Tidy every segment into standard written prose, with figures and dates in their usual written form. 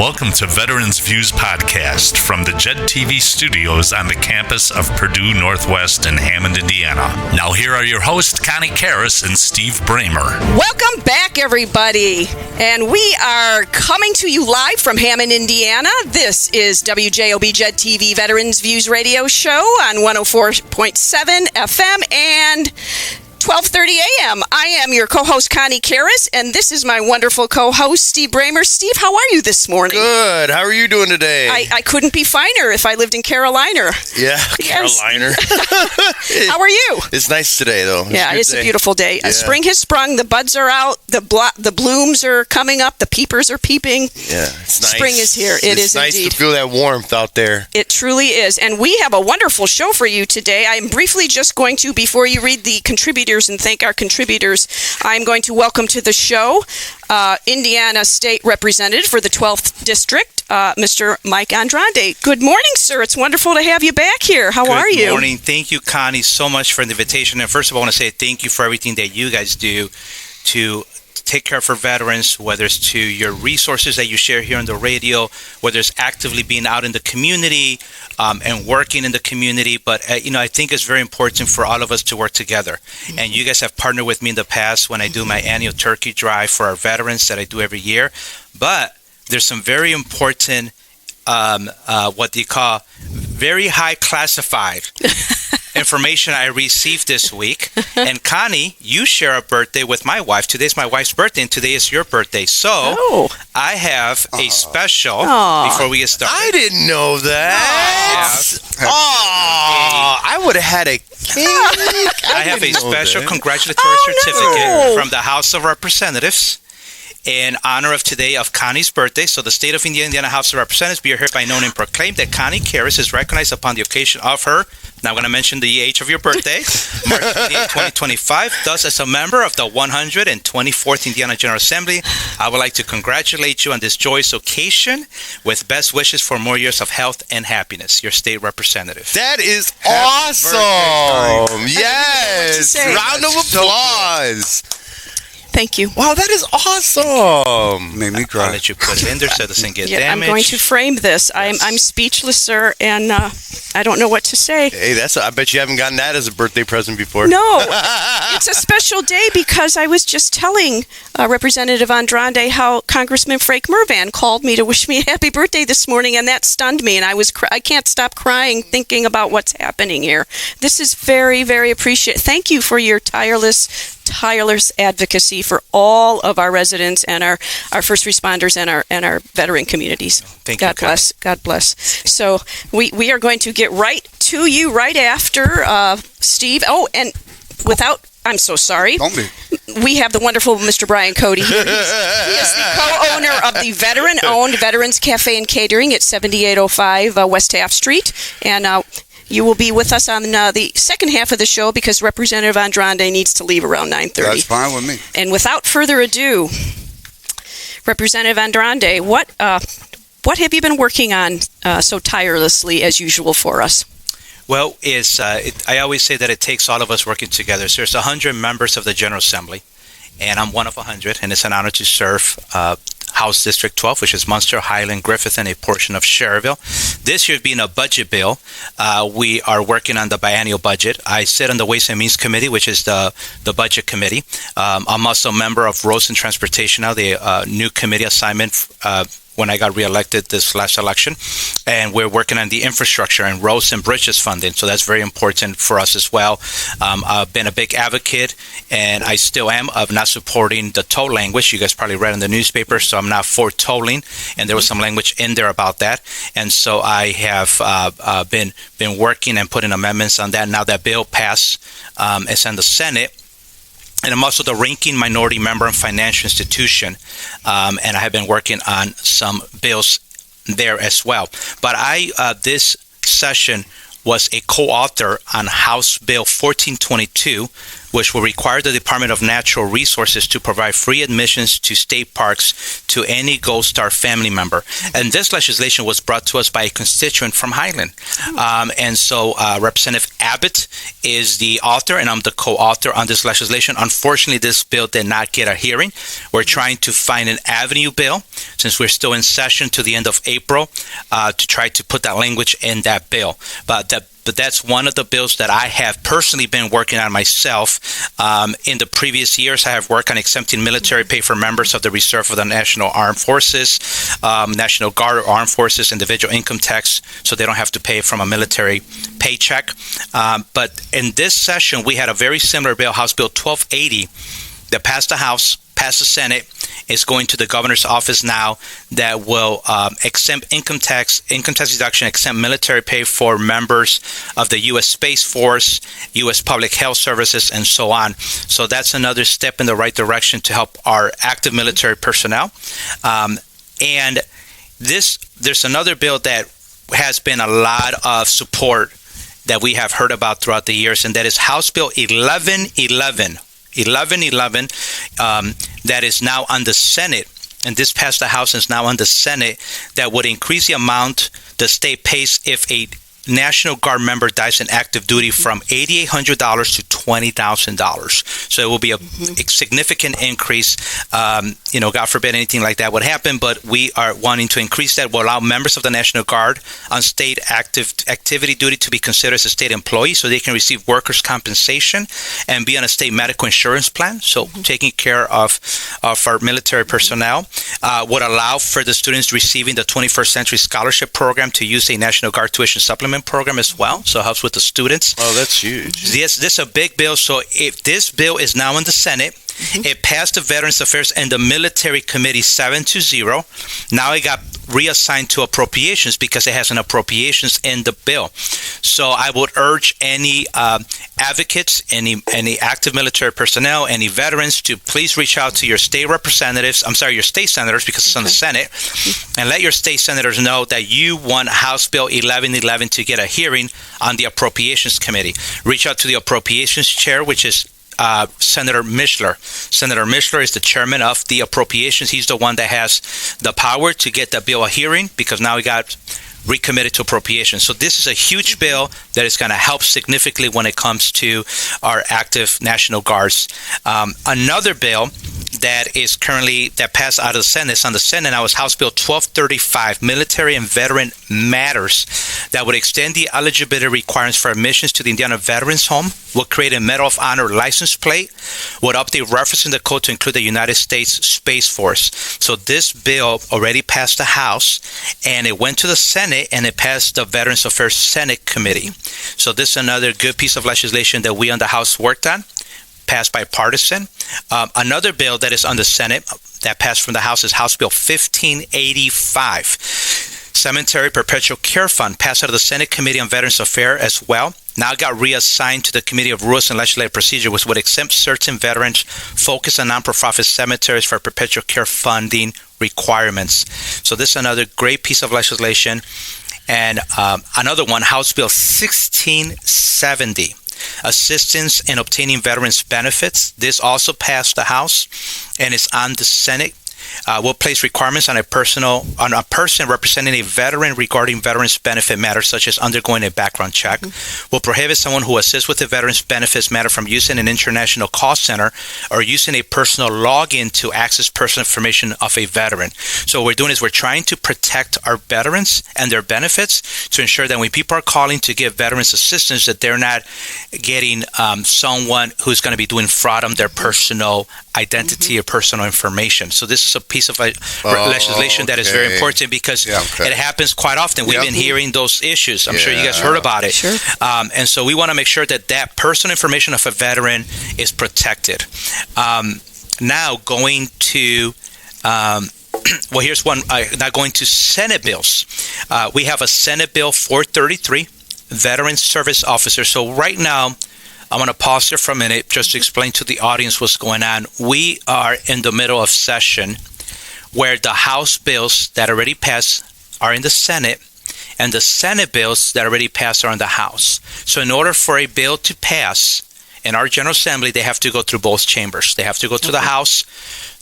welcome to Veterans Views Podcast from the JED TV studios on the campus of Purdue Northwest in Hammond, Indiana. Now here are your hosts, Connie Karras and Steve Bramer. Welcome back, everybody. And we are coming to you live from Hammond, Indiana. This is WJOB JED TV Veterans Views Radio Show on 104.7 FM and 12:30 a.m. I am your co-host, Connie Karras, and this is my wonderful co-host, Steve Bramer. Steve, how are you this morning? Good. How are you doing today? I couldn't be finer if I lived in Carolina. Yeah, Yes. Carolina. How are you? It's nice today, though. It's a beautiful day. Yeah. Spring has sprung. The buds are out. The blooms are coming up. The peepers are peeping. Yeah, it's nice. Spring is here. It's nice indeed. to feel that warmth out there. It truly is. And we have a wonderful show for you today. I'm briefly just going to, before you read the contributors and thank our contributors, I'm going to welcome to the show Indiana State Representative for the 12th District, Mr. Mike Andrade. Good morning, sir. It's wonderful to have you back here. How are you? Good morning. Thank you, Connie, so much for the invitation. And first of all, I want to say thank you for everything that you guys do to take care of our veterans, whether it's to your resources that you share here on the radio, whether it's actively being out in the community and working in the community. But, I think it's very important for all of us to work together. Mm-hmm. And you guys have partnered with me in the past when I do my annual turkey drive for our veterans that I do every year. But there's some very important, what do you call, very high classified information I received this week. And Connie, you share a birthday with my wife. Today's my wife's birthday, and today is your birthday. So I have a special before we get started. I didn't know that. I would have had a cake. I have a special congratulatory certificate from the House of Representatives in honor of today of Connie's birthday. So the State of Indiana House of Representatives be hereby known and proclaim that Connie Karras is recognized upon the occasion of her, now I'm going to mention the age of your birthday, March 28, 2025. Thus, as a member of the 124th Indiana General Assembly, I would like to congratulate you on this joyous occasion with best wishes for more years of health and happiness. Your state representative. That is awesome. Yes. Round of applause. Thank you. Wow, that is awesome. Made me cry. I'll let you put it in there so it doesn't get damaged. I'm going to frame this. Yes. I'm speechless, sir, and I don't know what to say. Hey, I bet you haven't gotten that as a birthday present before. No, it's a special day because I was just telling Representative Andrade how Congressman Frank Mervan called me to wish me a happy birthday this morning, and that stunned me, and I can't stop crying thinking about what's happening here. This is very, very appreciated. Thank you for your tireless advocacy for all of our residents and our first responders and our veteran communities. Thank you. God bless. So we are going to get right to you right after Steve. Oh, and I'm so sorry. Don't be. We have the wonderful Mr. Brian Cody here. He is the co-owner of the veteran-owned Veterans Cafe and Catering at 7805 West Half Street. And you will be with us on the second half of the show because Representative Andrade needs to leave around 9:30. That's fine with me. And without further ado, Representative Andrade, what have you been working on so tirelessly as usual for us? Well, I always say that it takes all of us working together. So there's 100 members of the General Assembly, and I'm one of 100, and it's an honor to serve House District 12, which is Munster, Highland, Griffith, and a portion of Schererville. This year being a budget bill, we are working on the biennial budget. I sit on the Ways and Means Committee, which is the budget committee. I'm also a member of Roads and Transportation now, the new committee assignment when I got reelected this last election. And we're working on the infrastructure and roads and bridges funding. So that's very important for us as well. I've been a big advocate, and I still am, of not supporting the toll language. You guys probably read in the newspaper, so I'm not for tolling. And there was some language in there about that. And so I have been working and putting amendments on that. Now that bill passed, it's in the Senate. And I'm also the ranking minority member in financial institution, and I have been working on some bills there as well. But this session was a co-author on House Bill 1422, which will require the Department of Natural Resources to provide free admissions to state parks to any Gold Star family member. And this legislation was brought to us by a constituent from Highland. And so Representative Abbott is the author, and I'm the co-author on this legislation. Unfortunately, this bill did not get a hearing. We're trying to find an avenue bill, since we're still in session to the end of April, to try to put that language in that bill. But that's one of the bills that I have personally been working on myself. In the previous years, I have worked on exempting military pay for members of the Reserve of the National Armed Forces, National Guard or Armed Forces, individual income tax, so they don't have to pay from a military paycheck. But in this session, we had a very similar bill, House Bill 1280, that passed the House, passed the Senate, is going to the governor's office now, that will exempt income tax deduction, exempt military pay for members of the U.S. Space Force, U.S. Public Health Services, and so on. So that's another step in the right direction to help our active military personnel. And there's another bill that has been a lot of support that we have heard about throughout the years, and that is House Bill 1111, that is now on the Senate, and this passed the House and is now on the Senate, that would increase the amount the state pays if a National Guard member dies in active duty from $8,800 to $20,000. So it will be a significant increase. God forbid anything like that would happen, but we are wanting to increase that. Will allow members of the National Guard on state activity duty to be considered as a state employee, so they can receive workers' compensation and be on a state medical insurance plan. So taking care of our military personnel. Would allow for the students receiving the 21st Century Scholarship Program to use a National Guard tuition supplement program as well, so it helps with the students. Oh, that's huge. Yes, this is a big bill. So if this bill is now in the Senate, it passed the Veterans Affairs and the Military Committee 7-0. Now it got reassigned to appropriations because it has an appropriations in the bill. So I would urge any advocates, any active military personnel, any veterans to please reach out to your state representatives, your state senators, because it's on the Senate, and let your state senators know that you want House Bill 1111 to get a hearing on the Appropriations Committee. Reach out to the Appropriations Chair, which is Senator Mishler. Senator Mishler is the chairman of the Appropriations. He's the one that has the power to get the bill a hearing, because now we got recommitted to appropriations. So this is a huge bill that is going to help significantly when it comes to our active National Guards. Another bill that passed out of the Senate, it's on the Senate now, is House Bill 1235, Military and Veteran Matters, that would extend the eligibility requirements for admissions to the Indiana Veterans Home, would create a Medal of Honor license plate, would update reference in the code to include the United States Space Force. So this bill already passed the House, and it went to the Senate, and it passed the Veterans Affairs Senate Committee. So this is another good piece of legislation that we on the House worked on, passed bipartisan. Another bill that is on the Senate that passed from the House is House Bill 1585. Cemetery Perpetual Care Fund passed out of the Senate Committee on Veterans Affairs as well. Now it got reassigned to the Committee of Rules and Legislative Procedure, which would exempt certain veterans focused on non-profit cemeteries for perpetual care funding requirements. So this is another great piece of legislation. And another one, House Bill 1670. Assistance in obtaining veterans benefits. This also passed the House and is on the Senate. Will place requirements on a person representing a veteran regarding veterans benefit matters, such as undergoing a background check. Will prohibit someone who assists with the veterans benefits matter from using an international call center or using a personal login to access personal information of a veteran. So what we're doing is we're trying to protect our veterans and their benefits to ensure that when people are calling to give veterans assistance, that they're not getting someone who's going to be doing fraud on their personal identity or personal information. So this is a piece of legislation that is very important, because it happens quite often. We've been hearing those issues. I'm sure you guys heard about it. Sure. And so we want to make sure that personal information of a veteran is protected. Now going to here's one. Now going to Senate bills. We have a Senate Bill 433, Veteran Service Officer. So right now, I'm going to pause here for a minute just to explain to the audience what's going on. We are in the middle of session where the House bills that already passed are in the Senate, and the Senate bills that already passed are in the House. So in order for a bill to pass in our General Assembly, they have to go through both chambers. They have to go through the House.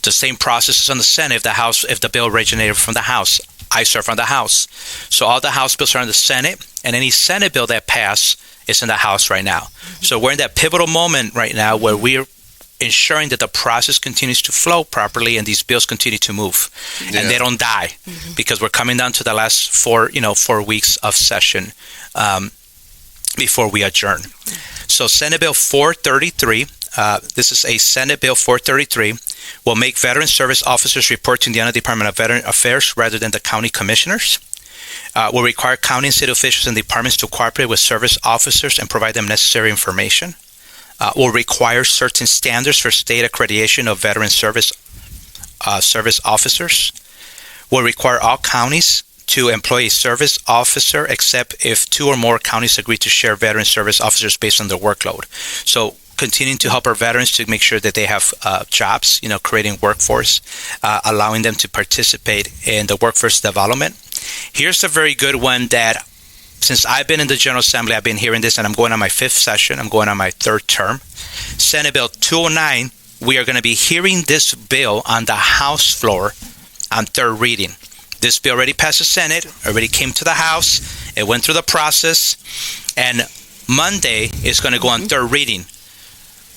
The same process is on the Senate. If the bill originated from the House, I serve on the House. So all the House bills are in the Senate, and any Senate bill that passed is in the House right now. So we're in that pivotal moment right now where we're ensuring that the process continues to flow properly and these bills continue to move and they don't die because we're coming down to the last 4 weeks of session before we adjourn. So Senate Bill 433, this is a Senate Bill 433, will make veteran service officers report to the Indiana Department of Veteran Affairs rather than the county commissioners. Will require county and city officials and departments to cooperate with service officers and provide them necessary information. Will require certain standards for state accreditation of veteran service officers. Will require all counties to employ a service officer except if 2 or more counties agree to share veteran service officers based on their workload. So continuing to help our veterans to make sure that they have jobs, creating workforce, allowing them to participate in the workforce development. Here's a very good one that since I've been in the General Assembly, I've been hearing this, and I'm going on my 5th session. I'm going on my 3rd term. Senate Bill 209, we are going to be hearing this bill on the House floor on 3rd reading. This bill already passed the Senate, already came to the House. It went through the process, and Monday is going to go on 3rd reading.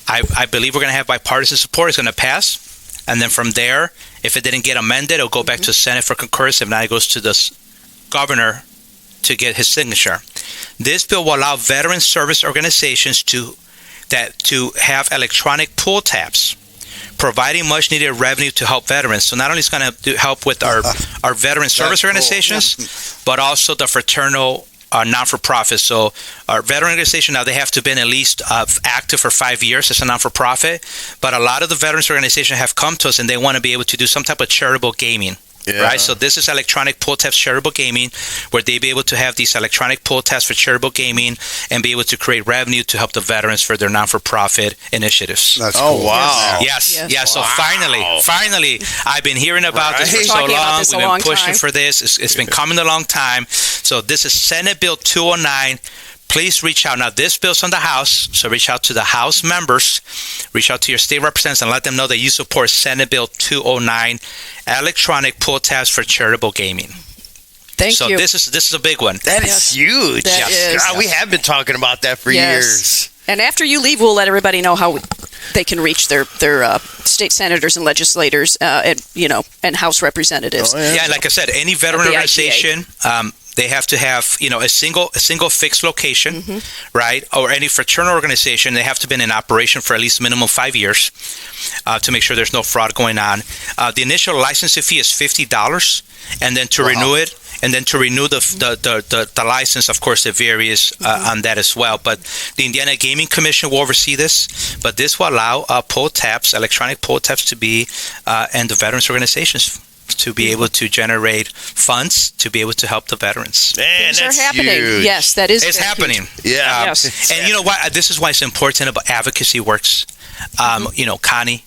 I believe we're going to have bipartisan support. It's going to pass, and then from there, if it didn't get amended, it'll go back to the Senate for concurrence. If not, it goes to the governor to get his signature. This bill will allow veteran service organizations to have electronic pull tabs, providing much needed revenue to help veterans. So not only is it going to help with our veteran service organizations, but also the fraternal non-for-profit. So our veteran organization, now they have to have been at least active for 5 years as a non-for-profit, but a lot of the veterans organizations have come to us and they want to be able to do some type of charitable gaming. Yeah. Right, so this is electronic pull tabs charitable gaming, where they be able to have these electronic pull tabs for charitable gaming and be able to create revenue to help the veterans for their non-for-profit initiatives. That's cool. Wow! Yes. So finally, I've been hearing about this for so long. We've been pushing for this. It's been coming a long time. So this is Senate Bill 209. Please reach out. Now, this bill's on the House, so reach out to the House members, reach out to your state representatives, and let them know that you support Senate Bill 209, electronic pull tabs for charitable gaming. Thank you. So this is a big one. That is huge. That is. God, we have been talking about that for years. And after you leave, we'll let everybody know how they can reach their state senators and legislators, and House representatives. Oh, yeah. Like I said, any veteran organization. They have to have, a single fixed location, right? Or any fraternal organization, they have to be in operation for at least minimum 5 years to make sure there's no fraud going on. The initial licensing fee is $50, and then to renew it, and then to renew the license, of course, it varies on that as well. But the Indiana Gaming Commission will oversee this, but this will allow electronic poll tabs to be and the veterans organizations to be able to generate funds to be able to help the veterans. Man, Things that's are happening. huge. Yes, that is. It's happening. Huge. Yeah. Yes. And you know what? This is why it's important about advocacy works. Connie,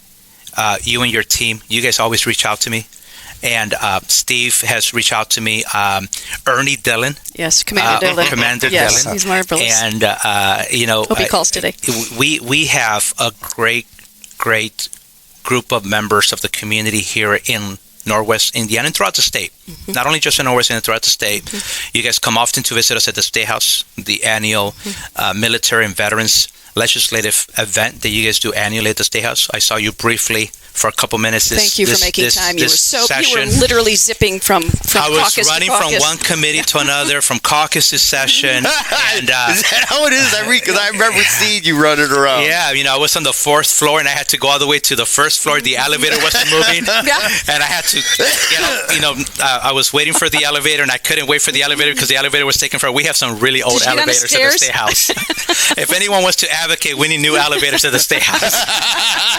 you and your team, you guys always reach out to me. And Steve has reached out to me. Ernie Dillon. Yes, Commander Dillon. Commander yes, Dillon. He's marvelous. And, hope he calls today. We have a great group of members of the community here in Northwest Indiana and throughout the state. Not only just in Northwest Indiana, throughout the state. You guys come often to visit us at the State House, the annual military and veterans legislative event that you guys do annually at the State House. I saw you briefly for a couple minutes. Thank you for making time. You were literally zipping from I was caucus running to caucus. from one committee to another, from caucus to session. And, is that how it is every? Because I remember seeing you running around. Yeah, I was on the 4th floor, and I had to go all the way to the 1st floor. The elevator wasn't moving, and I had to get up. I was waiting for the elevator, and I couldn't wait for the elevator because the elevator was taking forever. We have some really old elevators at the State House. If anyone wants to advocate, we need new elevators at the State House.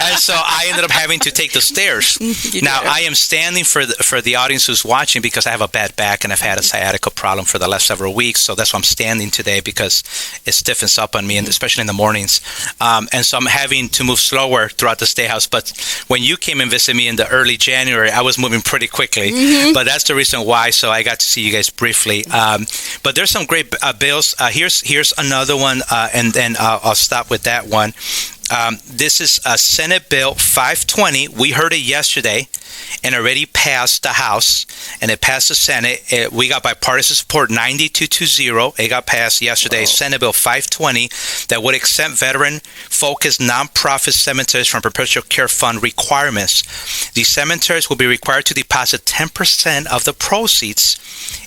And so I ended up having to take the stairs. Now, I am standing for the audience who's watching because I have a bad back and I've had a sciatica problem for the last several weeks. So that's why I'm standing today, because it stiffens up on me, and especially in the mornings. And so I'm having to move slower throughout the State House. But when you came and visited me in the early January, I was moving pretty quickly. But that's the reason why. So I got to see you guys briefly. But there's some great bills. Here's another one, and then I'll stop with that one. This is Senate Bill 520. We heard it yesterday and already passed the House, and it passed the Senate. We got bipartisan support, 92-20. It got passed yesterday. Senate Bill 520 that would exempt veteran-focused nonprofit cemeteries from perpetual care fund requirements. These cemeteries will be required to deposit 10% of the proceeds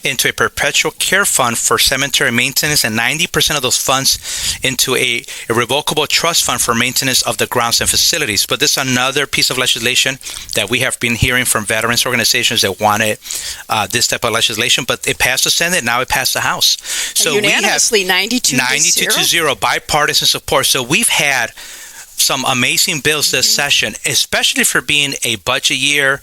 into a perpetual care fund for cemetery maintenance, and 90% of those funds into a irrevocable trust fund for maintenance of the grounds and facilities. But this is another piece of legislation that we have been hearing from veterans organizations that wanted this type of legislation, but it passed the Senate. Now it passed the House. So unanimously, we have 92-0 bipartisan support. So we've had some amazing bills this session, especially for being a budget year,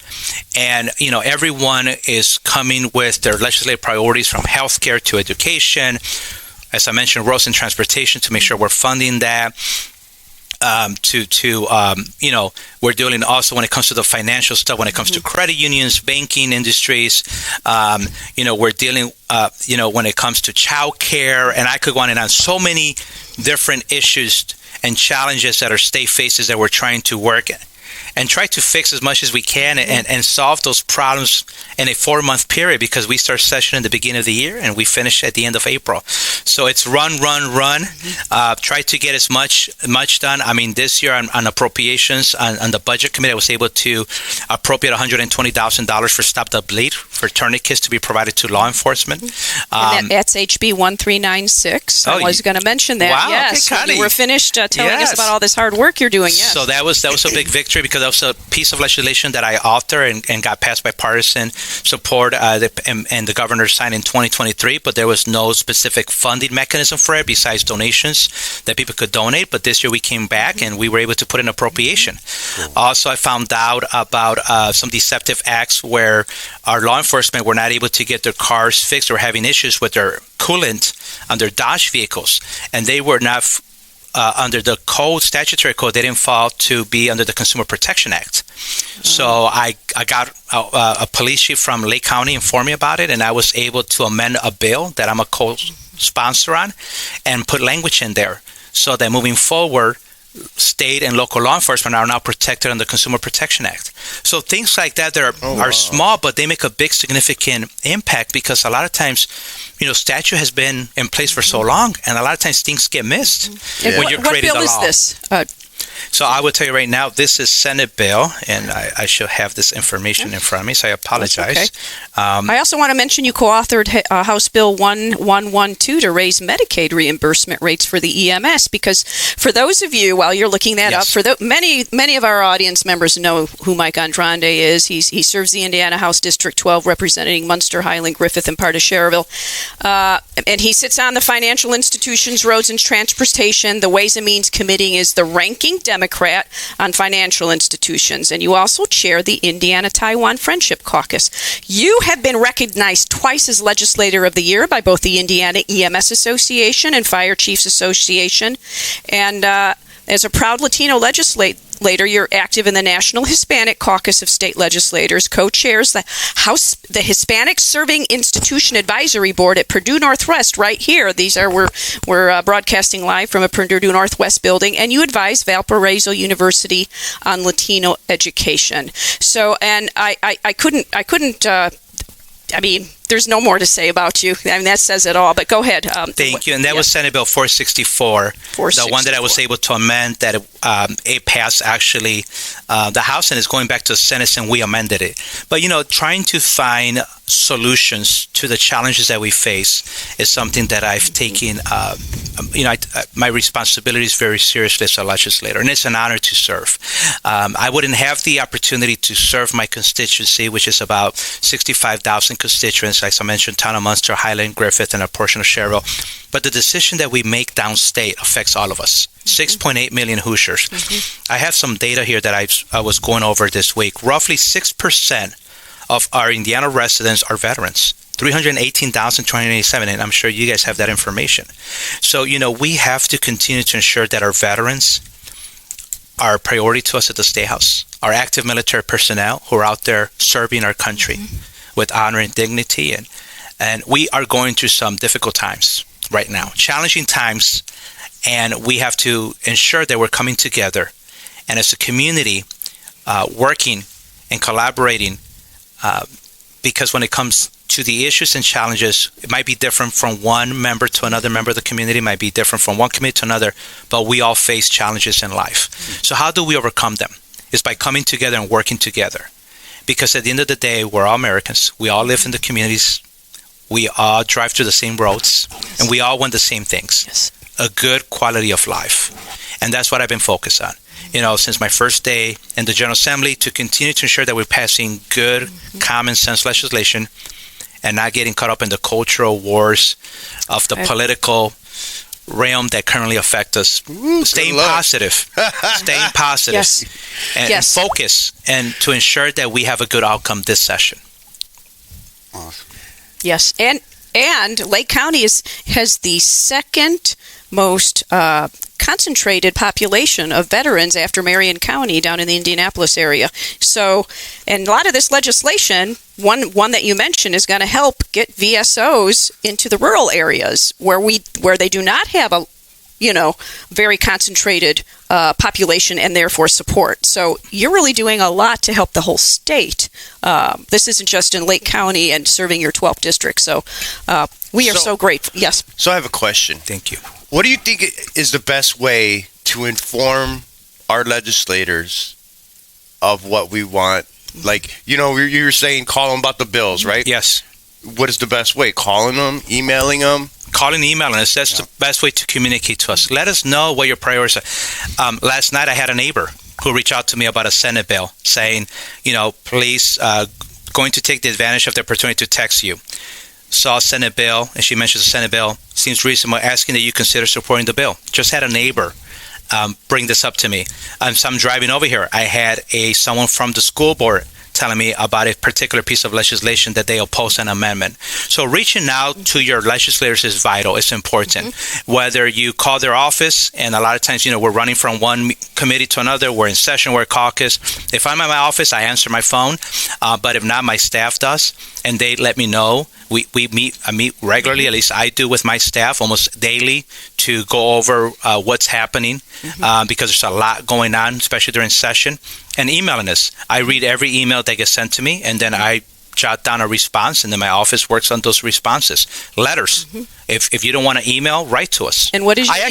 and everyone is coming with their legislative priorities, from healthcare to education, as I mentioned, roads and transportation, to make sure we're funding that. We're dealing also when it comes to the financial stuff, when it comes to credit unions, banking industries. We're dealing, when it comes to child care, and I could go on and on. So many different issues and challenges that our state faces that we're trying to work and try to fix as much as we can and solve those problems in a 4-month period, because we start session in the beginning of the year and we finish at the end of April. So it's run. Try to get as much done. I mean, this year on appropriations, on the budget committee, I was able to appropriate $120,000 for Stop the Bleed, for tourniquets to be provided to law enforcement. That's HB 1396. I was going to mention that. Wow, yes, okay, you were finished telling us about all this hard work you're doing. Yes. So that was a big victory, because that was a piece of legislation that I authored and got passed by partisan support, and the governor signed in 2023, but there was no specific funding mechanism for it besides donations that people could donate. But this year we came back and we were able to put an appropriation. Also, I found out about some deceptive acts where our law enforcement were not able to get their cars fixed or having issues with their coolant on their Dodge vehicles, and they were not under the statutory code. They didn't fall to be under the Consumer Protection Act. So I got a police chief from Lake County informed me about it, and I was able to amend a bill that I'm a co-sponsor on and put language in there so that moving forward, state and local law enforcement are now protected under the Consumer Protection Act. So things like that are small, but they make a big significant impact, because a lot of times, statute has been in place for so long, and a lot of times things get missed when you're creating the law. What bill is this? So I will tell you right now, this is Senate bill, and I should have this information in front of me, so I apologize. Okay. I also want to mention you co-authored House Bill 1112 to raise Medicaid reimbursement rates for the EMS, because for those of you, while you're looking that up, many of our audience members know who Mike Andrande is. He serves the Indiana House District 12, representing Munster, Highland, Griffith, and part of Schererville. And he sits on the Financial Institutions, Roads, and Transportation. The Ways and Means Committee is the ranking Democrat on financial institutions, and you also chair the Indiana-Taiwan Friendship Caucus. You have been recognized twice as Legislator of the Year by both the Indiana EMS Association and Fire Chiefs Association, and as a proud Latino legislator, you're active in the National Hispanic Caucus of State Legislators, co-chairs the Hispanic Serving Institution Advisory Board at Purdue Northwest right here. We're broadcasting live from a Purdue Northwest building, and you advise Valparaiso University on Latino education. So, and I couldn't. There's no more to say about you. I mean, that says it all. But go ahead. Thank you. And that was Senate Bill 464, the one that I was able to amend, that it passed actually the House, and is going back to the Senate, and we amended it. But, trying to find solutions to the challenges that we face is something that I've taken, my responsibilities very seriously as a legislator, and it's an honor to serve. I wouldn't have the opportunity to serve my constituency, which is about 65,000 constituents, veterans, like I mentioned, town of Munster, Highland, Griffith, and a portion of Sherrill. But the decision that we make downstate affects all of us. 6.8 million Hoosiers. I have some data here that I was going over this week. Roughly 6% of our Indiana residents are veterans. 318,287, and I'm sure you guys have that information. So, we have to continue to ensure that our veterans are a priority to us at the State House. Our active military personnel who are out there serving our country with honor and dignity. And we are going through some difficult times right now, challenging times, and we have to ensure that we're coming together and as a community working and collaborating because when it comes to the issues and challenges, it might be different from one member to another member of the community, might be different from one community to another, but we all face challenges in life. So how do we overcome them? It's by coming together and working together. Because at the end of the day, we're all Americans. We all live in the communities. We all drive through the same roads, and we all want the same things, a good quality of life. And that's what I've been focused on. Since my first day in the General Assembly, to continue to ensure that we're passing good, common sense legislation and not getting caught up in the cultural wars of the political realm that currently affect us. Staying positive, and focus, and to ensure that we have a good outcome this session. Awesome. Yes, and Lake County has the second most concentrated population of veterans after Marion County down in the Indianapolis area. So, and a lot of this legislation, one that you mentioned, is going to help get VSOs into the rural areas where they do not have a very concentrated population and therefore support. So you're really doing a lot to help the whole state. This isn't just in Lake County and serving your 12th district. So we are so grateful. Yes. So I have a question. Thank you. What do you think is the best way to inform our legislators of what we want? Like, you were saying call them about the bills, right? Yes. What is the best way? Calling them? Emailing them? Calling and emailing us. That's the best way to communicate to us. Let us know what your priorities are. Last night I had a neighbor who reached out to me about a Senate bill saying, please, going to take the advantage of the opportunity to text you. Saw a Senate bill, and she mentions the Senate bill. Seems reasonable, asking that you consider supporting the bill. Just had a neighbor bring this up to me. So I'm driving over here. I had someone from the school board telling me about a particular piece of legislation that they oppose an amendment. So reaching out to your legislators is vital. It's important. Whether you call their office, and a lot of times, we're running from one committee to another. We're in session, we're at caucus. If I'm at my office, I answer my phone. But if not, my staff does, and they let me know. I meet regularly, at least I do with my staff almost daily, to go over what's happening because there's a lot going on, especially during session. And emailing us. I read every email that gets sent to me, and then I jot down a response, and then my office works on those responses. Letters. If you don't want to email, write to us. And what is your I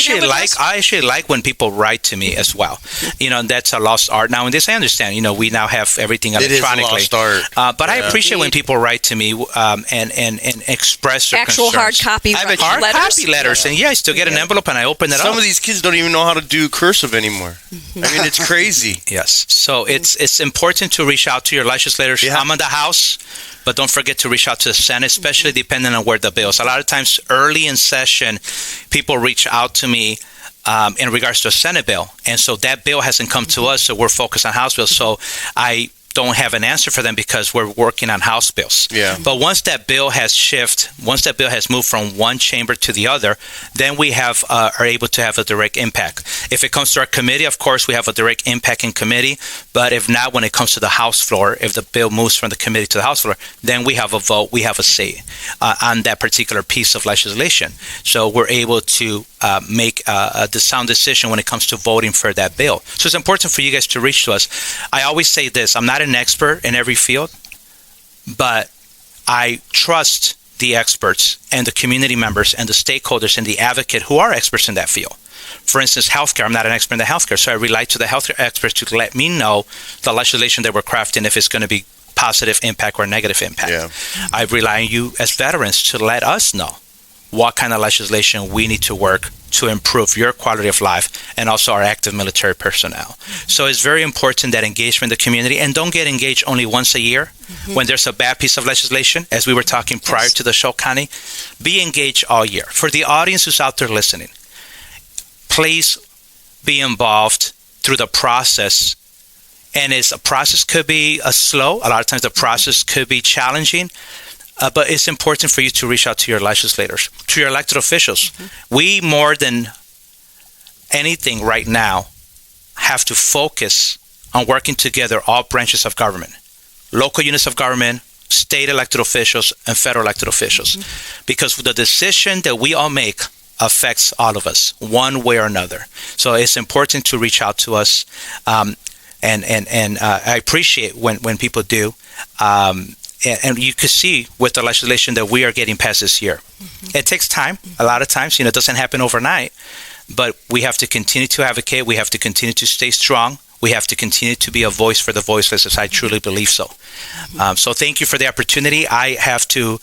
actually like when people write to me as well. That's a lost art nowadays. I understand. We now have everything electronically. It is a lost art. But I appreciate when people write to me and express their actual concerns. hard copy I have letters. copy letters, and I still get an envelope and I open it up. Some of these kids don't even know how to do cursive anymore. It's crazy. Yes. So it's important to reach out to your legislators. I'm in the House, but don't forget to reach out to the Senate, especially depending on where the bill is. A lot of times early in session, people reach out to me in regards to a Senate bill. And so that bill hasn't come to us, so we're focused on House bills. So I don't have an answer for them because we're working on House bills. Yeah. But once that bill has moved from one chamber to the other, then we are able to have a direct impact. If it comes to our committee, of course, we have a direct impact in committee. But if not, when it comes to the House floor, if the bill moves from the committee to the House floor, then we have a vote, we have a say on that particular piece of legislation. So we're able to make the sound decision when it comes to voting for that bill. So it's important for you guys to reach to us. I always say this, I'm not an expert in every field, but I trust the experts and the community members and the stakeholders and the advocate who are experts in that field. For instance, healthcare, I'm not an expert in the healthcare, so I rely to the healthcare experts to let me know the legislation that we're crafting, if it's going to be positive impact or negative impact. Yeah. I rely on you as veterans to let us know what kind of legislation we need to work to improve your quality of life and also our active military personnel. So it's very important that engagement in the community, and don't get engaged only once a year when there's a bad piece of legislation, as we were talking prior to the show, Connie. Be engaged all year. For the audience who's out there listening, please be involved through the process. And a process could be slow. A lot of times the process could be challenging. But it's important for you to reach out to your legislators, to your elected officials. We, more than anything right now, have to focus on working together, all branches of government, local units of government, state elected officials, and federal elected officials. Because the decision that we all make affects all of us, one way or another. So it's important to reach out to us. And I appreciate when people do. And you could see with the legislation that we are getting passed this year. It takes time. A lot of times, it doesn't happen overnight. But we have to continue to advocate. We have to continue to stay strong. We have to continue to be a voice for the voiceless, as I truly believe so. So thank you for the opportunity. I have to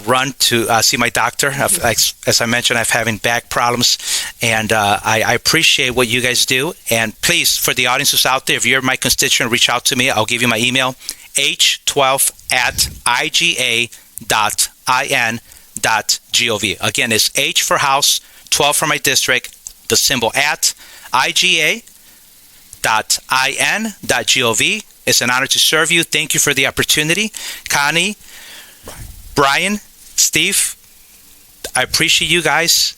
run to see my doctor. As I mentioned, I'm having back problems. And I appreciate what you guys do. And please, for the audience who's out there, if you're my constituent, reach out to me. I'll give you my email. h12@iga.in.gov. Again, it's H for house, 12 for my district, the symbol @iga.in.gov. It's an honor to serve you. Thank you for the opportunity. Connie, Brian, Steve, I appreciate you guys.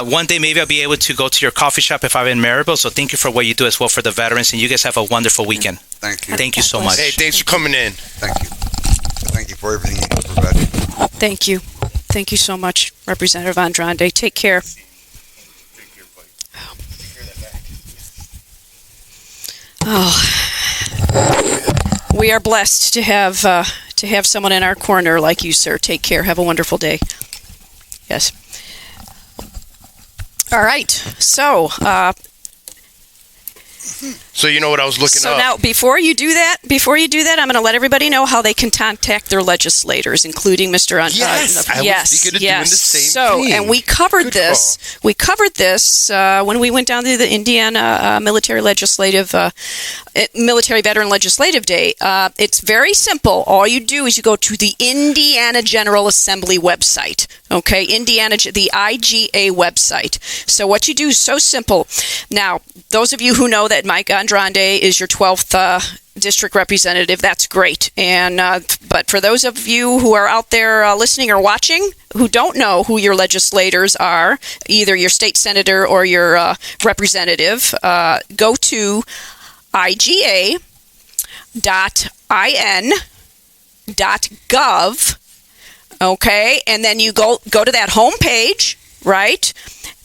One day maybe I'll be able to go to your coffee shop if I'm in Maribel. So thank you for what you do as well for the veterans, and you guys have a wonderful weekend. Thank you. Thank you so much. Hey, thanks for coming in. Thank you. Thank you for everything you do for veterans. Thank you. Thank you so much, Representative Andrade. Take care. Oh, we are blessed to have someone in our corner like you, sir. Take care. Have a wonderful day. Yes. All right. So you know what I was looking up? So now, before you do that, I'm going to let everybody know how they can contact their legislators, including Mr. Yes, I was thinking of doing the same thing. And we covered Good this. call. We covered this when we went down to the Indiana Military Veteran Legislative Day. It's very simple. All you do is you go to the Indiana General Assembly website. Okay, the IGA website. So what you do is so simple. Now, those of you who know that Mike Andrade is your 12th district representative, that's great. And but for those of you who are out there listening or watching who don't know who your legislators are, either your state senator or your representative, go to iga.in.gov. Okay, and then you go to that home page, right?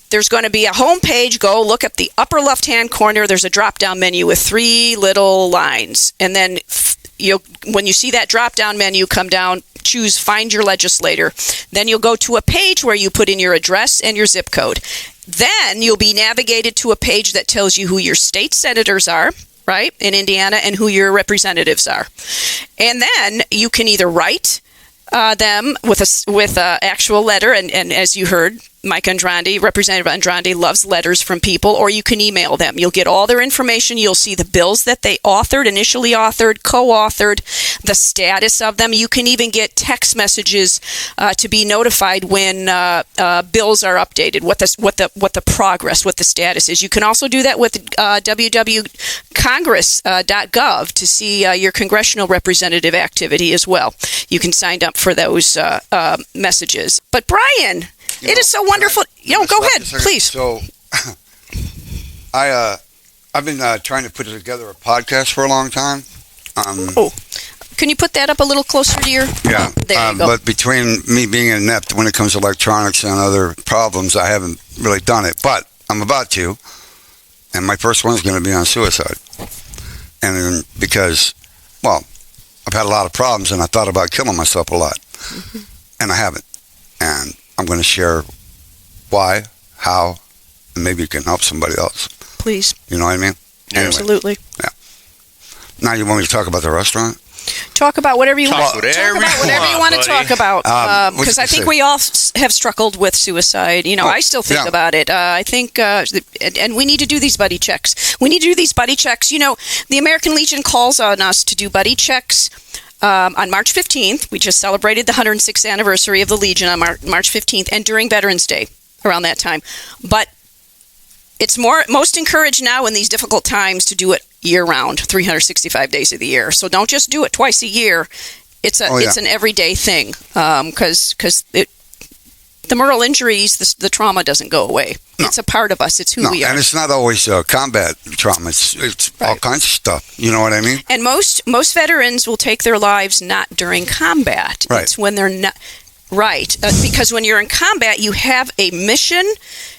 There's going to be a home page. Go look at the upper left-hand corner. There's a drop-down menu with 3 little lines. And then when you see that drop-down menu come down, choose Find Your Legislator. Then you'll go to a page where you put in your address and your zip code. Then you'll be navigated to a page that tells you who your state senators are, right, in Indiana, and who your representatives are. And then you can either write them with a actual letter, and as you heard, Mike Andrade, Representative Andrade, loves letters from people, or you can email them. You'll get all their information. You'll see the bills that they initially authored, co-authored, the status of them. You can even get text messages to be notified when bills are updated, what the progress, what the status is. You can also do that with www.congress.gov to see your congressional representative activity as well. You can sign up for those messages. But Brian, it is so wonderful. Go ahead, please. So, I've been trying to put together a podcast for a long time. Can you put that up a little closer to your? Yeah. There you go. But between me being inept when it comes to electronics and other problems, I haven't really done it. But I'm about to, and my first one is going to be on suicide. And because, I've had a lot of problems, and I thought about killing myself a lot, and I haven't. And I'm going to share why, how, and maybe it can help somebody else. Please. You know what I mean? Anyway, Absolutely. Yeah. Now you want me to talk about the restaurant? Talk about whatever you want. whatever you want to buddy. talk about. What Because you I think say? we all have struggled with suicide. You know, I still think yeah. about it. I think, and we need to do these buddy checks. We need to do these buddy checks. You know, the American Legion calls on us to do buddy checks. On March 15th, we just celebrated the 106th anniversary of the Legion on March 15th, and during Veterans Day around that time. But it's most encouraged now in these difficult times to do it year-round, 365 days of the year. So don't just do it twice a year. It's an everyday thing because the moral injuries, the trauma doesn't go away. No. It's a part of us. It's who we are. And it's not always combat trauma. It's all kinds of stuff. You know what I mean? And most veterans will take their lives not during combat. Right. It's when they're not. Right. Because when you're in combat, you have a mission.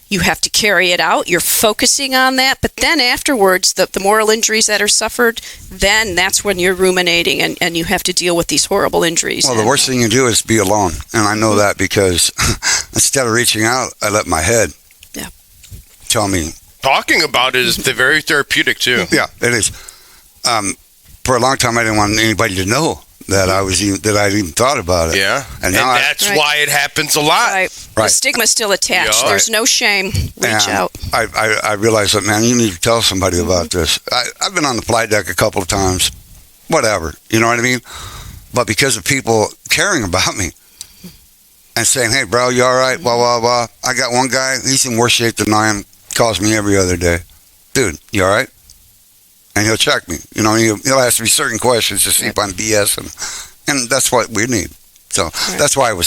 You have to carry it out. You're focusing on that. But then afterwards, the moral injuries that are suffered, then that's when you're ruminating and you have to deal with these horrible injuries. Well, the worst thing you do is be alone. And I know that because instead of reaching out, I let my head tell me. Talking about it is very therapeutic, too. Yeah, it is. For a long time, I didn't want anybody to know that I even thought about it. Yeah. And now that's why it happens a lot. Right. The stigma's still attached. Yeah. There's no shame. Reach out. I realized that, man, you need to tell somebody about this. I've been on the flight deck a couple of times. Whatever. You know what I mean? But because of people caring about me and saying, hey, bro, you all right? Blah, blah, blah. I got one guy, he's in worse shape than I am. Calls me every other day. Dude, you all right? And he'll check me. You know, he'll ask me certain questions to see if I'm BS. And that's what we need. So that's why I'm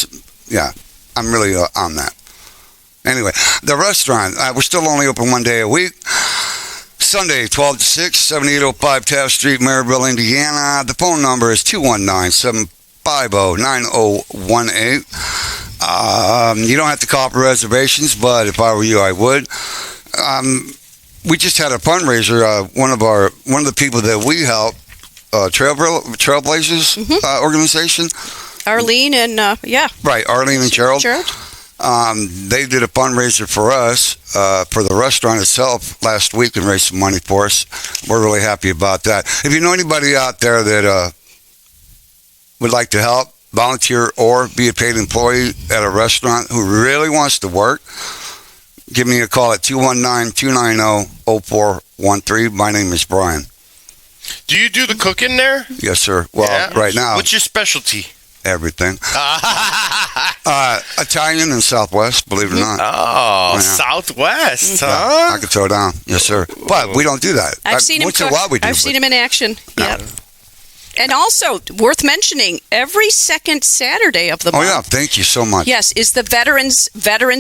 really on that. Anyway, the restaurant, we're still only open one day a week. Sunday, 12 to 6, 7805 Taft Street, Maryville, Indiana. The phone number is 219-750-9018. You don't have to call for reservations, but if I were you, I would. We just had a fundraiser. One of the people that we help, Trailblazers organization. Arlene and right, Arlene and Gerald. They did a fundraiser for us for the restaurant itself last week and raised some money for us. We're really happy about that. If you know anybody out there that would like to help, volunteer, or be a paid employee at a restaurant who really wants to work, give me a call at 219-290-0413. My name is Brian. Do you do the cooking there? Yes, sir. Well, right now, what's your specialty? everything. Italian and Southwest, believe it or not. Oh, Yeah. Southwest, huh? Yeah, I could throw down. Yes, sir. But we don't do that. I've seen him once in cook. a while we do. I've seen him in action. Yep. And also, worth mentioning, every second Saturday of the month. Oh, yeah. Thank you so much. Yes, is the Veterans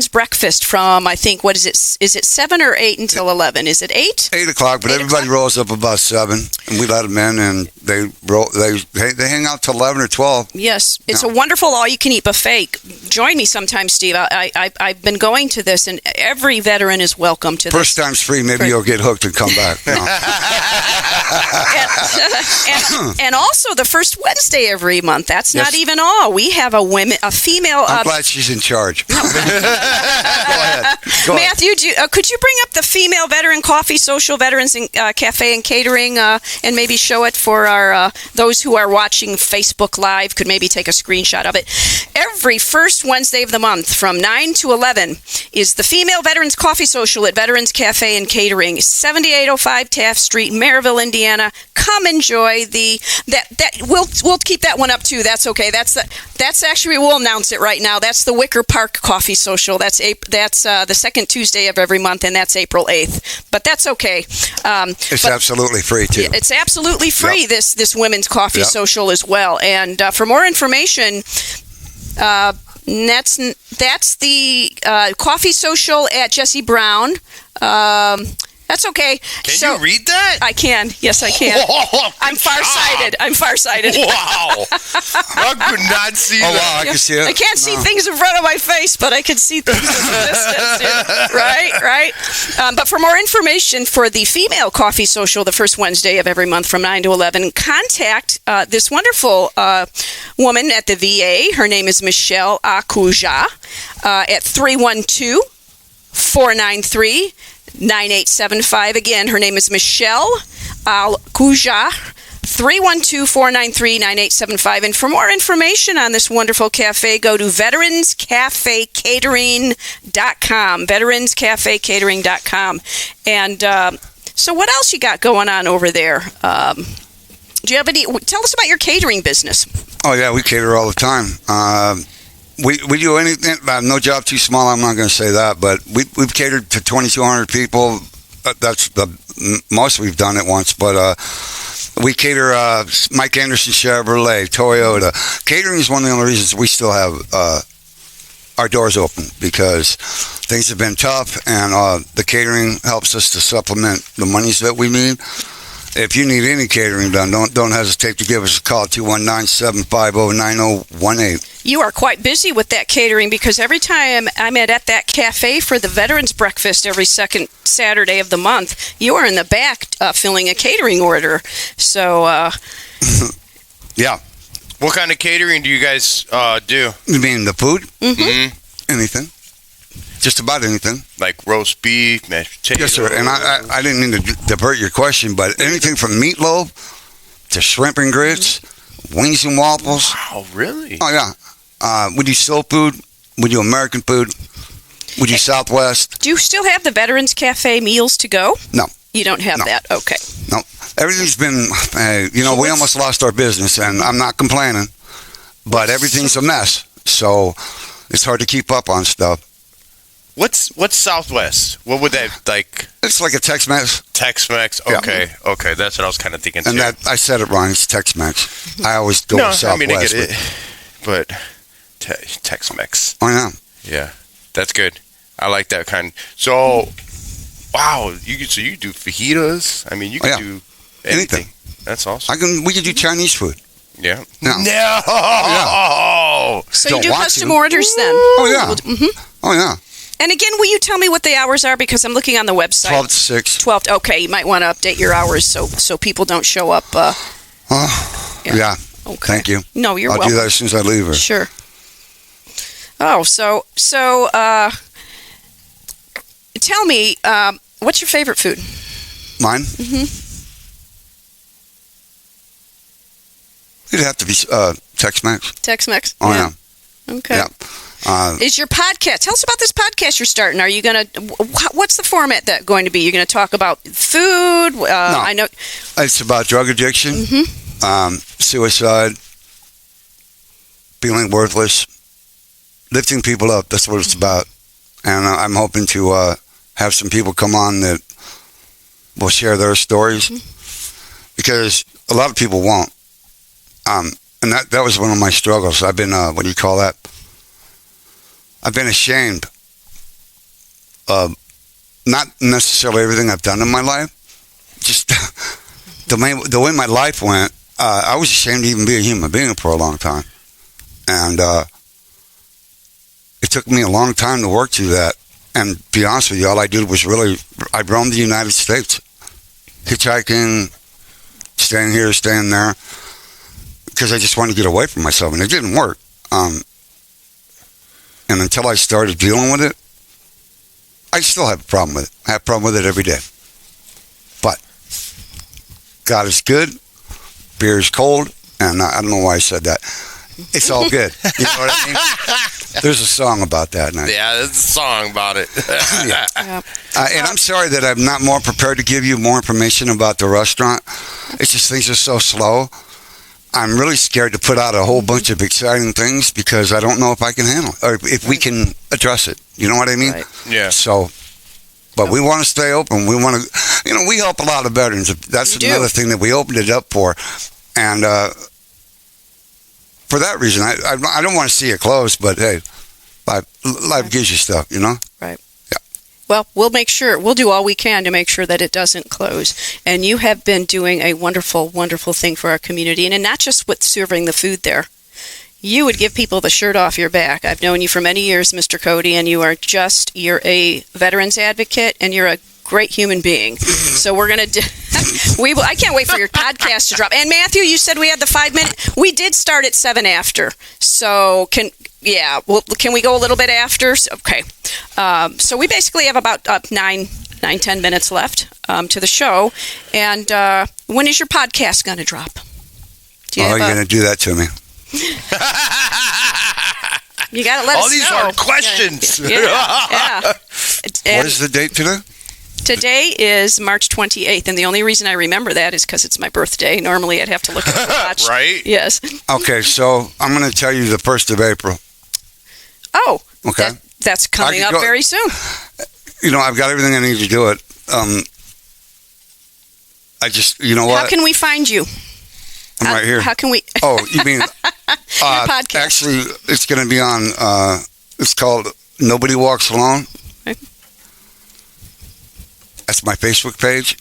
Breakfast from, I think, what is it? Is it 7 or 8 until 11? Is it 8? 8 o'clock, but 8 everybody o'clock? rolls up about 7, and we let them in, and they hang out till 11 or 12. Yes, it's a wonderful all-you-can-eat buffet. Join me sometime, Steve. I've been going to this, and every veteran is welcome to First this. time's free. Maybe you'll get hooked and come back. No. And also the first Wednesday every month. That's Yes. not even all. We have a female. I'm glad she's in charge. Go ahead. Matthew, could you bring up the female veteran coffee social, veterans and cafe and catering, and maybe show it for our those who are watching Facebook Live? Could maybe take a screenshot of it. Every first Wednesday of the month from 9 to 11 is the female veterans coffee social at Veterans Cafe and Catering, 7805 Taft Street, Maryville, Indiana. Come enjoy we'll keep that one up too. That's okay. That's actually, we'll announce it right now. That's the Wicker Park Coffee Social. That's the second Tuesday of every month, and that's April 8th. But that's okay. It's absolutely free too. It's absolutely free. Yep. This women's coffee Yep. social as well. And for more information, that's the coffee social at Jesse Brown. That's okay. Can you read that? I can. Yes, I can. I'm farsighted. Wow. I could not see Oh, that. wow, I can see it. I can't see things in front of my face, but I can see things in the distance. Right. But for more information for the female coffee social, the first Wednesday of every month from 9 to 11, contact this wonderful woman at the VA. Her name is Michelle Akuja at 312-493-9875. Again, her name is Michelle Alcuja, 312-493-9875. And for more information on this wonderful cafe, go to veteranscafecatering.com. Veteranscafecatering.com. And so what else you got going on over there? Do you have any? Tell us about your catering business. Oh, yeah, we cater all the time. We do anything. No job too small. I'm not going to say that, but we've catered to 2,200 people. That's the most we've done at once. But we cater Mike Anderson Chevrolet, Toyota. Catering is one of the only reasons we still have our doors open, because things have been tough, and the catering helps us to supplement the monies that we need. If you need any catering done, don't hesitate to give us a call, 219-750-9018. You are quite busy with that catering, because every time I'm at that cafe for the Veterans Breakfast every second Saturday of the month, you are in the back filling a catering order. So, yeah. What kind of catering do you guys do? You mean the food? Mm-hmm. Anything. Just about anything. Like roast beef, mashed potatoes? Yes, sir. And I didn't mean to divert your question, but anything from meatloaf to shrimp and grits, wings and waffles. Wow, really? Oh, yeah. We do soul food. We do American food. We do Southwest. Do you still have the Veterans Cafe meals to go? No. You don't have that? Okay. No. Everything's been, we almost lost our business, and I'm not complaining, but everything's a mess. So it's hard to keep up on stuff. What's Southwest? What would that like? It's like a Tex-Mex. Tex-Mex. Okay, Yeah. Okay, that's what I was kind of thinking. And too. that I said it wrong. It's Tex-Mex. I always go with Southwest. I mean, I get it, but Tex-Mex. Oh yeah. Yeah, that's good. I like that kind. So, wow, you do fajitas. I mean, you can do anything. That's awesome. We can do Chinese food. Yeah. No. Yeah. So Don't you do want custom to. orders then? Oh yeah. Mm-hmm. Oh yeah. And again, will you tell me what the hours are? Because I'm looking on the website. 12 to 6. 12. Okay, you might want to update your hours so people don't show up. Yeah. Okay. Thank you. No, you're I'll welcome. do that as soon as I leave her. Sure. Oh, so tell me, what's your favorite food? Mine? Mm-hmm. It'd have to be Tex-Mex. Tex-Mex? Oh yeah. Okay. Yeah. Is your podcast? Tell us about this podcast you're starting. Are you going to? What's the format that going to be? You're going to talk about food? No. I know. It's about drug addiction, suicide, feeling worthless, lifting people up. That's what it's about. And I'm hoping to have some people come on that will share their stories, because a lot of people won't. And that was one of my struggles. I've been, what do you call that? I've been ashamed of not necessarily everything I've done in my life, just the way my life went. I was ashamed to even be a human being for a long time. And it took me a long time to work through that. And to be honest with you, all I did was I roamed the United States, hitchhiking, staying here, staying there, because I just wanted to get away from myself, and it didn't work. And until I started dealing with it, I still have a problem with it. I have a problem with it every day. But God is good, beer is cold, and I don't know why I said that. It's all good. You know what I mean? There's a song about that. Yeah, there's a song about it. Yeah. And I'm sorry that I'm not more prepared to give you more information about the restaurant. It's just things are so slow. I'm really scared to put out a whole bunch of exciting things, because I don't know if I can handle it, or if we can address it. You know what I mean? Right. Yeah. So, but we want to stay open. We want to, we help a lot of veterans. That's another thing that we opened it up for. And for that reason, I don't want to see it close, but hey, life gives you stuff, Right. Yeah. Well, we'll do all we can to make sure that it doesn't close. And you have been doing a wonderful, wonderful thing for our community, and not just with serving the food there. You would give people the shirt off your back. I've known you for many years, Mr. Cody, and you're a veterans advocate, and you're a great human being. So we're going to I can't wait for your podcast to drop. And Matthew, you said we had the 5-minute. We did start at 7 after. So can we go a little bit after? Okay. So we basically have about 9 9-10 minutes left to the show. And when is your podcast going to drop? You're going to do that to me. You got to let us know. All these are questions. Yeah. What is the date today? Today is March 28th, and the only reason I remember that is because it's my birthday. Normally, I'd have to look at the watch. Right? Yes. Okay, so I'm going to tell you the 1st of April. Oh, okay. That's coming up very soon. I've got everything I need to do it. I just, you know what? How can we find you? I'm right here. How can we? Oh, you mean podcast? Actually, it's going to be on. It's called Nobody Walks Alone. Okay. That's my Facebook page,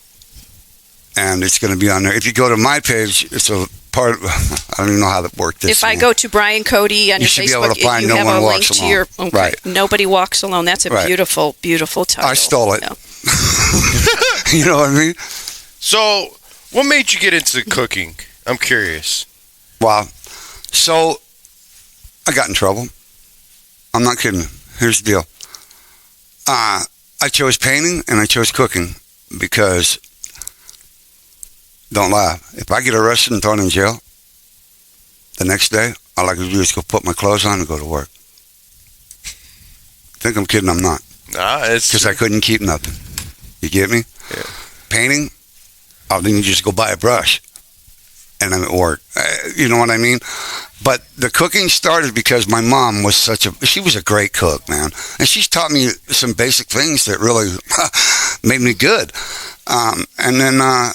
and it's going to be on there. If you go to my page, it's a part. I don't even know how that worked. If I go to Brian Cody on your should be Facebook, able to find you No have One a link Walks to Alone. your. Okay. Right. Nobody Walks Alone. That's a Right. beautiful, beautiful title. I stole it. Yeah. You know what I mean? So, what made you get into cooking? I'm curious. Wow. So, I got in trouble. I'm not kidding. Here's the deal. I chose painting and I chose cooking because, don't laugh, if I get arrested and thrown in jail, the next day, all I can do is go put my clothes on and go to work. Think I'm kidding? I'm not. It's Because I couldn't keep nothing. You get me? Yeah. Painting, then you just go buy a brush. And I'm at work. You know what I mean? But the cooking started because my mom was she was a great cook, man. And she's taught me some basic things that really made me good. And then I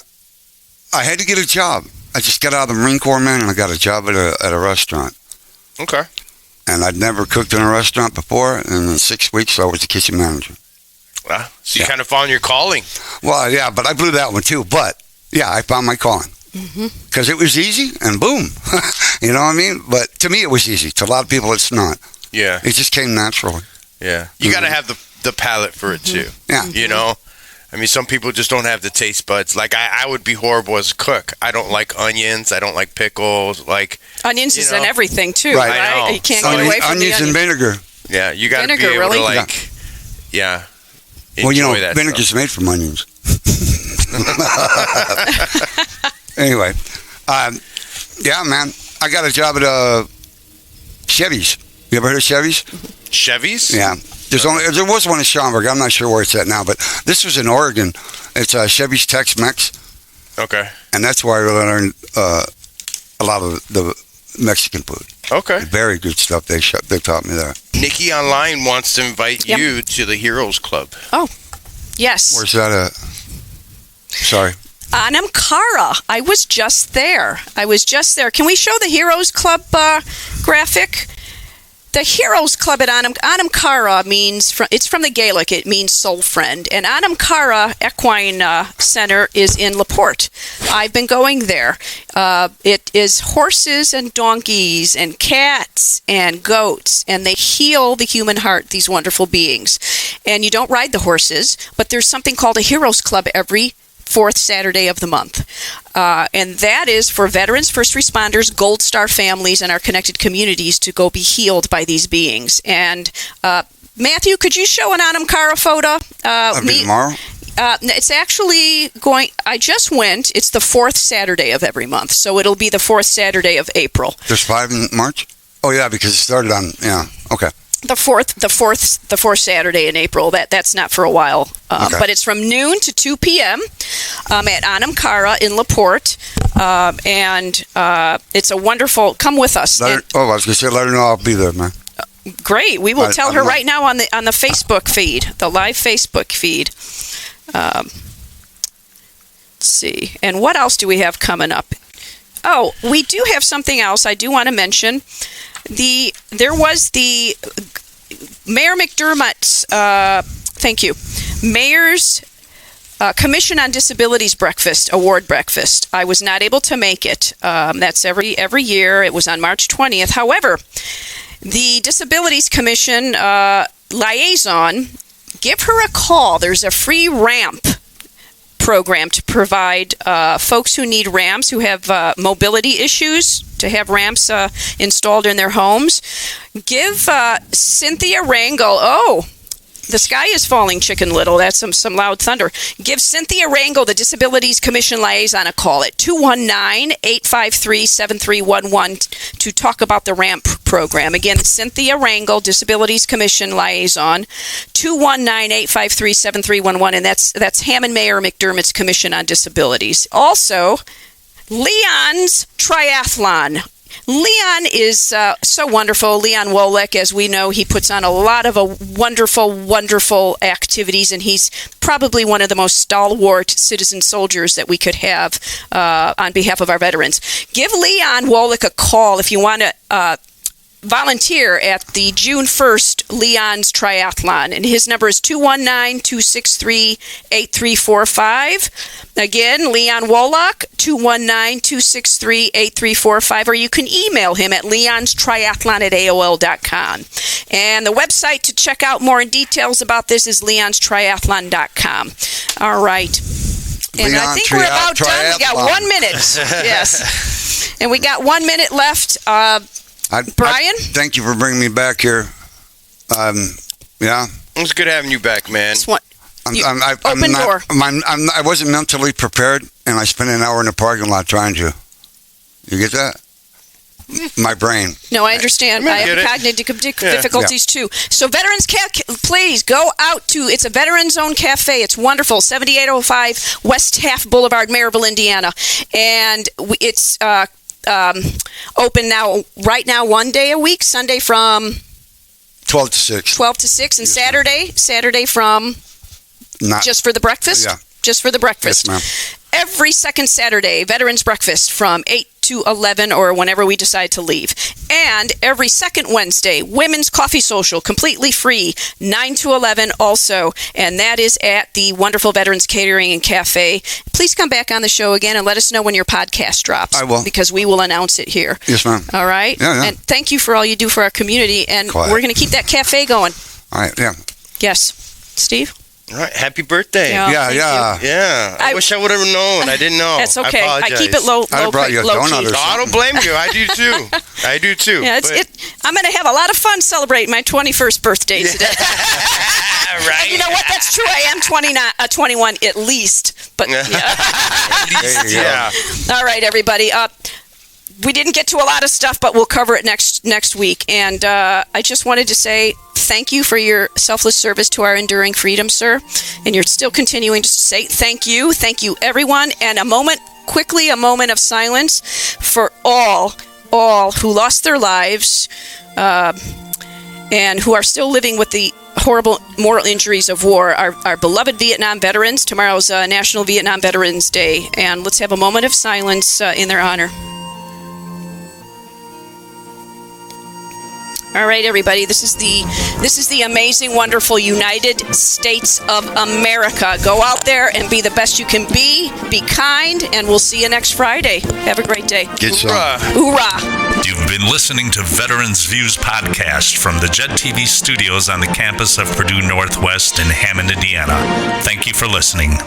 had to get a job. I just got out of the Marine Corps, man, and I got a job at a restaurant. Okay. And I'd never cooked in a restaurant before, and in 6 weeks, I was the kitchen manager. So you kind of found your calling. Well, yeah, but I blew that one too. But, yeah, I found my calling. Because it was easy, and boom. You know what I mean? But to me, it was easy. To a lot of people, it's not. Yeah. It just came naturally. Yeah. You got to have the palate for it, too. Yeah. You know? I mean, some people just don't have the taste buds. Like, I would be horrible as a cook. I don't like onions. I don't like pickles. Like Onions is in everything, too, Right. I know. right? You can't get away from the onions and vinegar. Yeah, you got to be Vinegar, able to, really? like, yeah. Well, you know, enjoy that vinegar's stuff. made from onions. Anyway, yeah, man, I got a job at Chevy's. You ever heard of Chevy's? Chevys? Yeah. There was one in Schaumburg. I'm not sure where it's at now, but this was in Oregon. It's Chevy's Tex-Mex, Okay. and that's where I really learned a lot of the Mexican food. Okay. Very good stuff they taught me there. Nikki Online wants to invite you to the Heroes Club. Yes. Where's that at? Sorry. Anamkara. I was just there. Can we show the Heroes Club graphic? The Heroes Club at Anamkara means, it's from the Gaelic, it means soul friend. And Anamkara Equine Center is in LaPorte. I've been going there. It is horses and donkeys and cats and goats, and they heal the human heart, these wonderful beings. And you don't ride the horses, but there's something called a Heroes Club every fourth Saturday of the month. And that is for veterans, first responders, Gold Star families, and our connected communities to go be healed by these beings. And Matthew, could you show an Anamkara photo? Tomorrow? It's actually going, I just went, it's the fourth Saturday of every month. So it'll be the fourth Saturday of April. There's 5 in March? Oh, yeah, because it started on, okay. The fourth Saturday in April. That's not for a while, Okay. but it's from noon to 2 p.m. At Anamkara in LaPorte, and it's a wonderful. Come with us. I was gonna say, let her know I'll be there, man. Great. We will tell her I'm right now on the Facebook feed, the live Facebook feed. Let's see. And what else do we have coming up? Oh, we do have something else I do want to mention. There was the Mayor McDermott's, thank you, Mayor's Commission on Disabilities award breakfast. I was not able to make it. That's every year. It was on March 20th. However, the Disabilities Commission liaison, give her a call. There's a free ramp program to provide folks who need ramps, who have mobility issues, to have ramps installed in their homes. Give Cynthia Rangel, The sky is falling, Chicken Little. That's some loud thunder. Give Cynthia Rangel, the Disabilities Commission liaison, a call at 219-853-7311 to talk about the RAMP program. Again, Cynthia Rangel, Disabilities Commission liaison, 219-853-7311, and that's Hammond Mayor McDermott's Commission on Disabilities. Also, Leon's Triathlon. Leon is so wonderful. Leon Wolek, as we know, he puts on a lot of wonderful, wonderful activities, and he's probably one of the most stalwart citizen soldiers that we could have on behalf of our veterans. Give Leon Wolek a call if you want to volunteer at the June 1st Leon's Triathlon, and his number is 219-263-8345. Again, Leon Wolok, 219-263-8345, or you can email him at leonstriathlon@aol.com. And the website to check out more details about this is leonstriathlon.com. All right. And I think we're about done. We got 1 minute. Yes. And we got 1 minute left. Brian? Thank you for bringing me back here. Yeah. It's good having you back, man. I wasn't mentally prepared, and I spent an hour in the parking lot trying to. You get that? My brain. No, I understand. I have cognitive difficulties too. So Veterans please go out to, it's a Veterans Zone Cafe. It's wonderful. 7805 West Half Boulevard, Maryville, Indiana. And it's open right now 1 day a week, Sunday from 12 to 6. 12 to 6, and yes, Saturday from just for the breakfast? Yeah. Just for the breakfast. Yes, ma'am. Every second Saturday, Veterans Breakfast from 8 to 11 or whenever we decide to leave. And every second Wednesday, Women's Coffee Social, completely free, 9 to 11 also. And that is at the wonderful Veterans Catering and Cafe. Please come back on the show again and let us know when your podcast drops. I will. Because we will announce it here. Yes, ma'am. All right? Yeah. And thank you for all you do for our community. And we're going to keep that cafe going. All right, yeah. Yes. Steve? All right, happy birthday. Yeah. I wish I would have known. I didn't know. That's okay. I keep it low I brought you a donut key. or I don't blame you. I do too. Yeah, I'm going to have a lot of fun celebrating my 21st birthday today. Right. And you know what? That's true. I am 21 at least. But yeah. Yeah. All right, everybody. We didn't get to a lot of stuff, but we'll cover it next week. And I just wanted to say thank you for your selfless service to our enduring freedom, sir. And you're still continuing to say thank you. Thank you, everyone. And a moment of silence for all who lost their lives and who are still living with the horrible moral injuries of war. Our beloved Vietnam veterans. Tomorrow's National Vietnam Veterans Day. And let's have a moment of silence in their honor. All right, everybody. This is the amazing, wonderful United States of America. Go out there and be the best you can be. Be kind, and we'll see you next Friday. Have a great day. Get some. Hoorah! You've been listening to Veterans Views podcast from the Jet TV studios on the campus of Purdue Northwest in Hammond, Indiana. Thank you for listening.